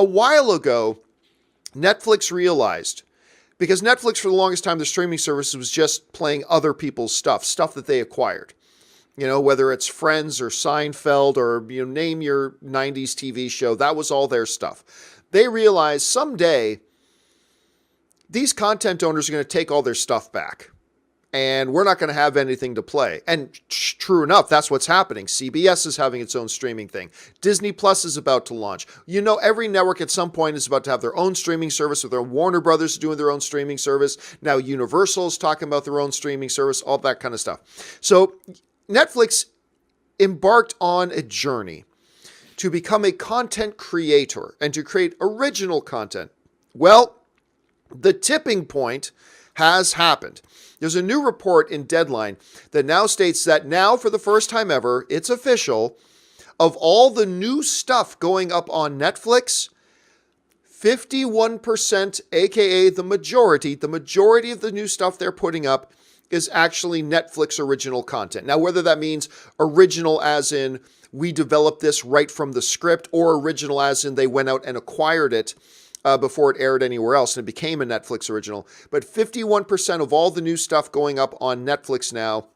a while ago, Netflix realized, because Netflix for the longest time, the streaming service was just playing other people's stuff that they acquired. Whether it's Friends or Seinfeld or name your 90s TV show, that was all their stuff. They realized someday these content owners are going to take all their stuff back. And we're not going to have anything to play. And true enough, that's what's happening. CBS is having its own streaming thing. Disney Plus is about to launch. Every network at some point is about to have their own streaming service, with their Warner Brothers doing their own streaming service. Now Universal is talking about their own streaming service, all that kind of stuff. So Netflix embarked on a journey to become a content creator and to create original content. Well, the tipping point has happened. There's a new report in Deadline that now states that now, for the first time ever, it's official, of all the new stuff going up on Netflix, 51%, aka the majority of the new stuff they're putting up is actually Netflix original content. Now, whether that means original as in we developed this right from the script, or original as in they went out and acquired it before it aired anywhere else and it became a Netflix original. But 51% of all the new stuff going up on Netflix now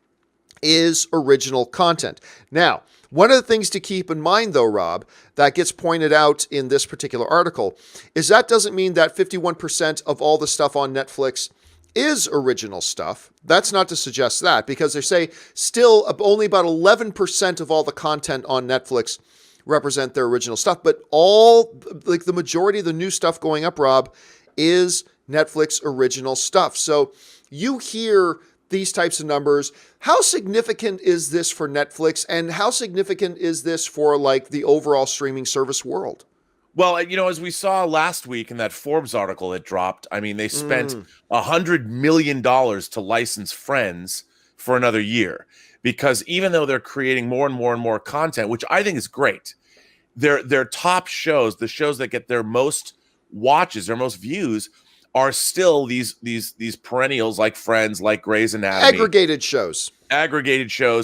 is original content. Now, one of the things to keep in mind, though, Rob, that gets pointed out in this particular article, is that doesn't mean that 51% of all the stuff on Netflix is original stuff. That's not to suggest that, because they say still only about 11% of all the content on Netflix represent their original stuff, but the majority of the new stuff going up, Rob, is Netflix original stuff. So you hear these types of numbers. How significant is this for Netflix, and how significant is this for the overall streaming service world? Well, as we saw last week in that Forbes article that dropped, they spent $100 million to license Friends for another year. Because even though they're creating more and more and more content, which I think is great, their top shows, the shows that get their most watches, their most views, are still these perennials like Friends, like Grey's Anatomy. Aggregated shows.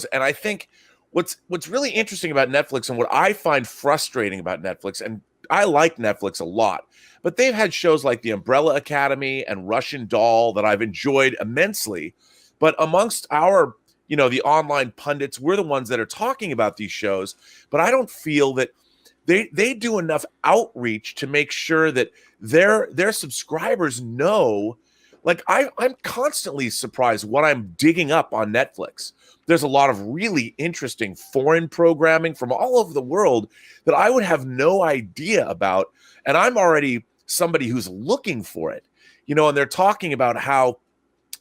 And I think what's really interesting about Netflix, and what I find frustrating about Netflix, and I like Netflix a lot, but they've had shows like The Umbrella Academy and Russian Doll that I've enjoyed immensely. But amongst our the online pundits, we're the ones that are talking about these shows, but I don't feel that they do enough outreach to make sure that their subscribers know. I'm constantly surprised what I'm digging up on Netflix. There's a lot of really interesting foreign programming from all over the world that I would have no idea about, and I'm already somebody who's looking for it. And they're talking about how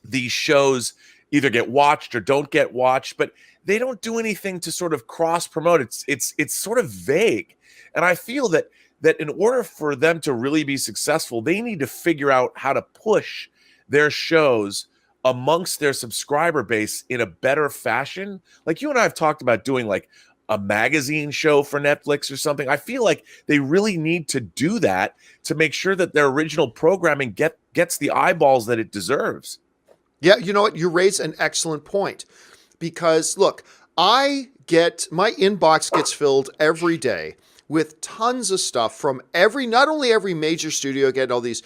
these shows either get watched or don't get watched, but they don't do anything to sort of cross promote. It's sort of vague. And I feel that in order for them to really be successful, they need to figure out how to push their shows amongst their subscriber base in a better fashion. Like you and I have talked about doing a magazine show for Netflix or something. I feel like they really need to do that to make sure that their original programming gets the eyeballs that it deserves. Yeah, you know what? You raise an excellent point, because look, my inbox gets filled every day with tons of stuff from not only every major studio, getting all these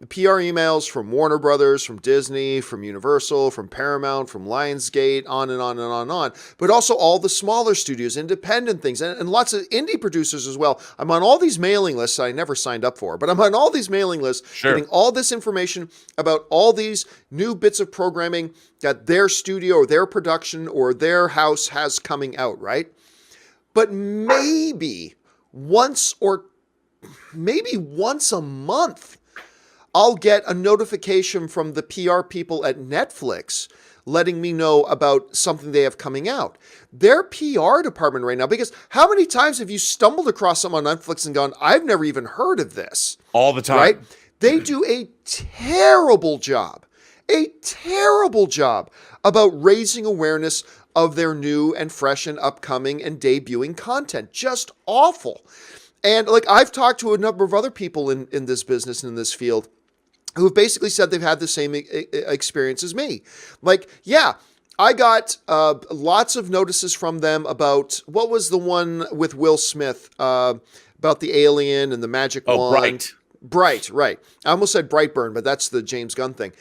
PR emails from Warner Brothers, from Disney, from Universal, from Paramount, from Lionsgate, on and on and on and on, but also all the smaller studios, independent things, and lots of indie producers as well. I'm on all these mailing lists I never signed up for, but I'm on all these mailing lists, getting all this information about all these new bits of programming that their studio or their production or their house has coming out, right? But maybe once a month, I'll get a notification from the PR people at Netflix letting me know about something they have coming out. Their PR department right now, because how many times have you stumbled across something on Netflix and gone, I've never even heard of this? All the time. Right? They do a terrible job about raising awareness of their new and fresh and upcoming and debuting content. Just awful. And I've talked to a number of other people in this business and in this field who have basically said they've had the same experience as me. I got lots of notices from them about, what was the one with Will Smith, about the alien and the magic Oh, wand. Bright, right. I almost said Brightburn, but that's the James Gunn thing.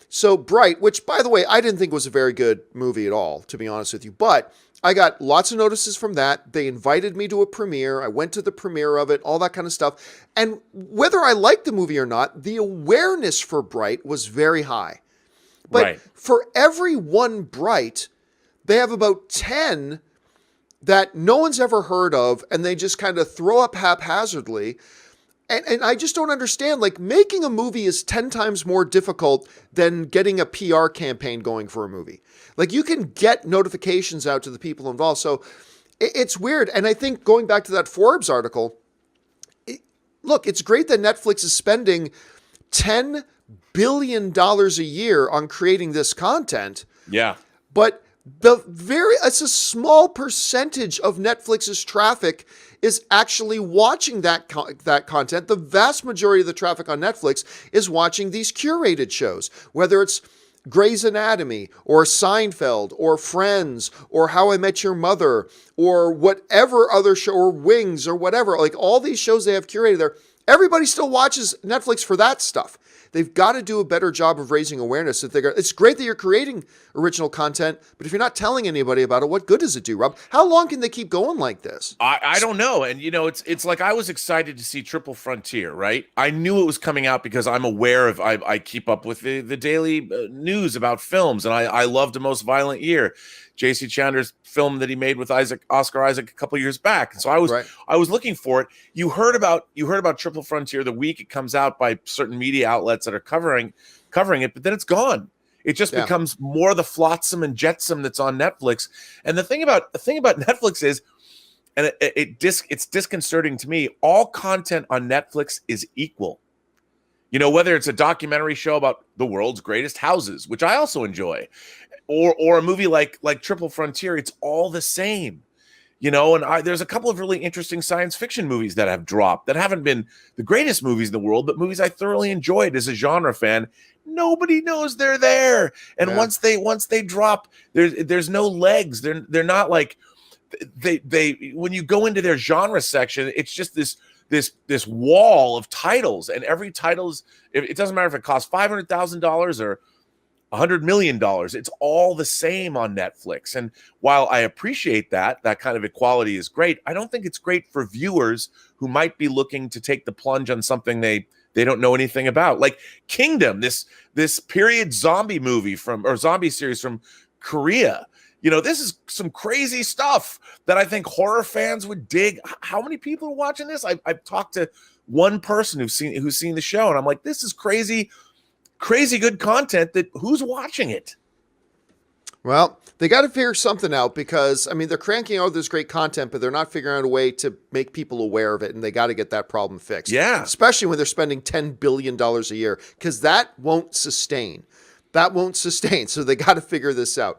So Bright, which by the way, I didn't think was a very good movie at all, to be honest with you. But I got lots of notices from that. They invited me to a premiere. I went to the premiere of it, all that kind of stuff. And whether I liked the movie or not, the awareness for Bright was very high. But for every one Bright, they have about 10 that no one's ever heard of, and they just kind of throw up haphazardly. And I just don't understand, like, making a movie is 10 times more difficult than getting a PR campaign going for a movie. Like, you can get notifications out to the people involved. So it's weird. And I think going back to that Forbes article, look, it's great that Netflix is spending $10 billion a year on creating this content. Yeah. But it's a small percentage of Netflix's traffic is actually watching that content. The vast majority of the traffic on Netflix is watching these curated shows, whether it's Grey's Anatomy or Seinfeld or Friends or How I Met Your Mother or whatever other show, or Wings or whatever. Like, all these shows they have curated there, everybody still watches Netflix for that stuff. They've got to do a better job of raising awareness. It's great that you're creating original content, but if you're not telling anybody about it, what good does it do, Rob? How long can they keep going like this? I don't know. And, you know, it's like I was excited to see Triple Frontier, right? I knew it was coming out because I'm aware of, I keep up with the daily news about films, and I loved The Most Violent Year, J.C. Chandler's film that he made with Oscar Isaac a couple years back. And so I was looking for it. You heard about Triple Frontier the week it comes out by certain media outlets that are covering it, but then it's gone. It just becomes more the flotsam and jetsam that's on Netflix. And the thing about Netflix is, and it's disconcerting to me, all content on Netflix is equal. You know, whether it's a documentary show about the world's greatest houses, which I also enjoy, or a movie like Triple Frontier, it's all the same. You know, and there's a couple of really interesting science fiction movies that have dropped that haven't been the greatest movies in the world, but movies I thoroughly enjoyed as a genre fan. Nobody knows they're there, and once they drop, there's no legs. They're not like they when you go into their genre section, it's just this wall of titles, and every title is, it doesn't matter if it costs $500,000 or $100 million. It's all the same on Netflix. And while I appreciate that kind of equality is great, I don't think it's great for viewers who might be looking to take the plunge on something they don't know anything about. Like Kingdom, this period zombie zombie series from Korea. You know, this is some crazy stuff that I think horror fans would dig. How many people are watching this? I've talked to one person who's seen the show, and I'm like, this is crazy good content that who's watching it? Well, they got to figure something out, because, I mean, they're cranking out this great content, but they're not figuring out a way to make people aware of it, and they got to get that problem fixed. Yeah. Especially when they're spending $10 billion a year, because that won't sustain. So they got to figure this out.